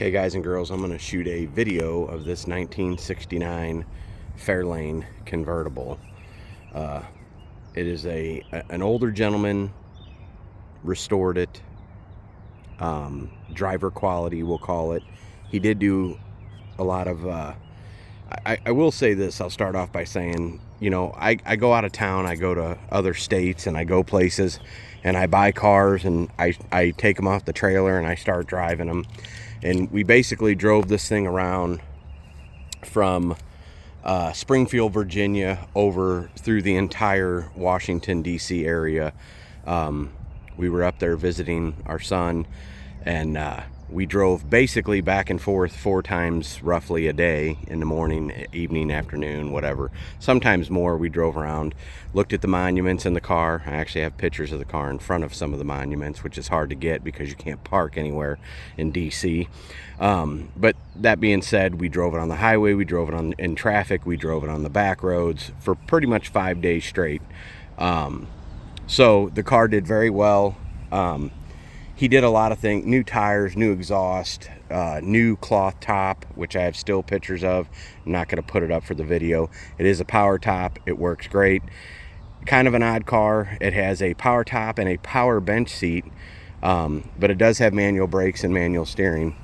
Okay, guys and girls, I'm going to shoot a video of this 1969 Fairlane convertible. It is an older gentleman restored it. Driver quality, we'll call it. He did do a lot of I will say this. I'll start off by saying, you know, I go out of town, I go to other states, and I go places, and I buy cars, and I take them off the trailer, and I start driving them. And we basically drove this thing around from Springfield, Virginia, over through the entire Washington, D.C. area. We were up there visiting our son, and we drove basically back and forth 4 times roughly a day, in the morning, evening, afternoon, whatever. Sometimes more. We drove around, looked at the monuments in the car. I actually have pictures of the car in front of some of the monuments, which is hard to get because you can't park anywhere in DC. But that being said, we drove it on the highway, we drove it in traffic, we drove it on the back roads for pretty much 5 days straight. So the car did very well. He did a lot of things: new tires, new exhaust, new cloth top, which I have still pictures of. I'm not going to put it up for the video. It is a power top. It works great. Kind of an odd car. It has a power top and a power bench seat, but it does have manual brakes and manual steering,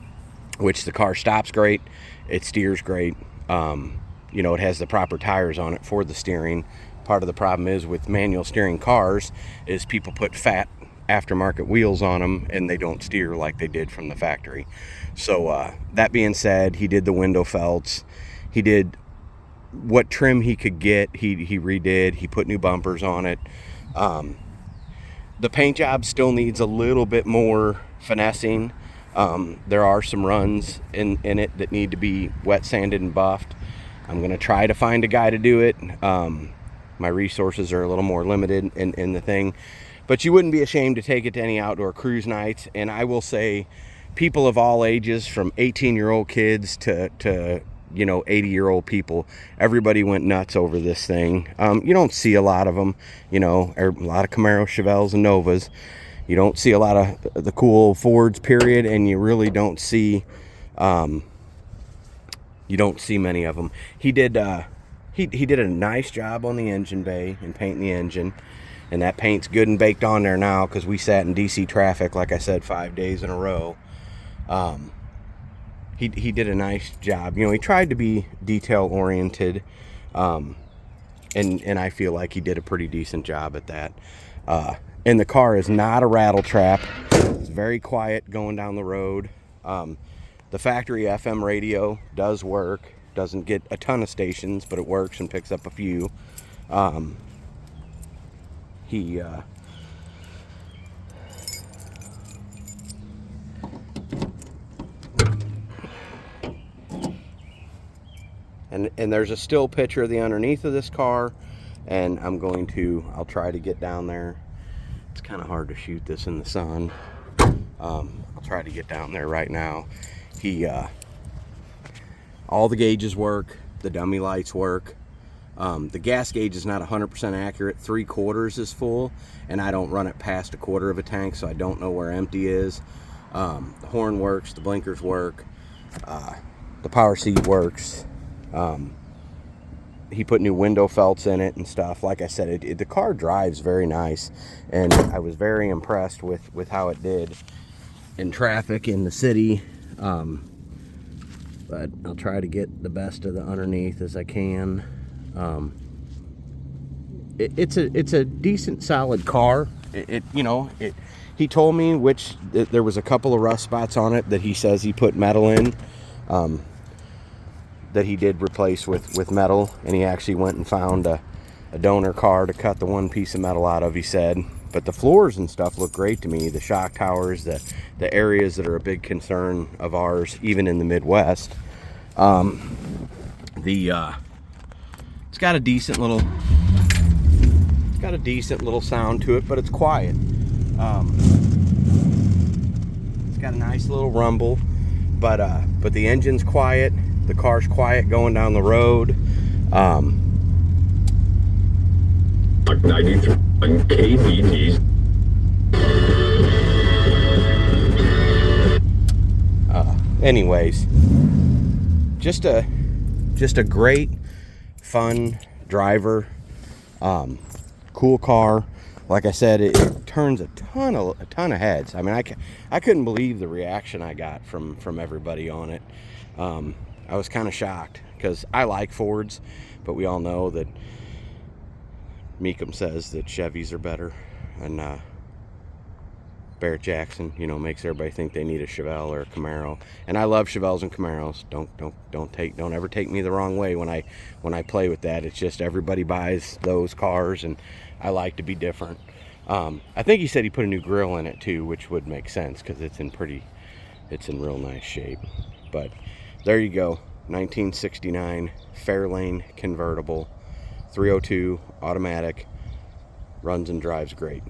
which the car stops great. It steers great. You know, it has the proper tires on it for the steering. Part of the problem is with manual steering cars is people put fat aftermarket wheels on them and they don't steer like they did from the factory. So that being said, he did the window felts. He did what trim he could get. He redid. He put new bumpers on it. The paint job still needs a little bit more finessing. There are some runs in it that need to be wet sanded and buffed. I'm going to try to find a guy to do it. My resources are a little more limited in the thing. But you wouldn't be ashamed to take it to any outdoor cruise nights. And I will say, people of all ages, from 18-year-old kids to you know, 80-year-old people, everybody went nuts over this thing. You don't see a lot of them, you know, a lot of Camaro, Chevelles, and Novas. You don't see a lot of the cool Fords, period, and you really don't see many of them. He did he did a nice job on the engine bay and painting the engine. And that paint's good and baked on there now because we sat in DC traffic, like I said, 5 days in a row. He did a nice job. You know, he tried to be detail-oriented, and I feel like he did a pretty decent job at that. And the car is not a rattle trap. It's very quiet going down the road. The factory FM radio does work. Doesn't get a ton of stations, but it works and picks up a few. And there's a still picture of the underneath of this car, and I'll try to get down there. It's kind of hard to shoot this in the sun. I'll try to get down there right now. All the gauges work, the dummy lights work. The gas gauge is not 100% accurate. 3/4 is full, and I don't run it past 1/4 of a tank, so I don't know where empty is. The horn works, the blinkers work, the power seat works. He put new window felts in it and stuff. Like I said, the car drives very nice, and I was very impressed with how it did in traffic in the city. But I'll try to get the best of the underneath as I can. It's a decent, solid car. He told me there was a couple of rust spots on it that he says he put metal in, that he did replace with metal, and he actually went and found a donor car to cut the one piece of metal out of, he said. But the floors and stuff look great to me. The shock towers, the areas that are a big concern of ours, even in the Midwest. It's got a decent little sound to it, but it's quiet. It's got a nice little rumble, but the engine's quiet. The car's quiet going down the road. Like 93 KBTs. anyways, just a great, fun driver. Cool car. Like I said, it turns a ton of heads. I mean, I couldn't believe the reaction I got from everybody on it. I was kind of shocked because I like Fords, but we all know that Meekum says that Chevys are better, and Barrett Jackson, you know, makes everybody think they need a Chevelle or a Camaro. And I love Chevelles and Camaros. Don't ever take me the wrong way when I play with that. It's just everybody buys those cars, and I like to be different. I think he said he put a new grill in it too, which would make sense because it's in real nice shape. But there you go, 1969 Fairlane convertible, 302 automatic, runs and drives great.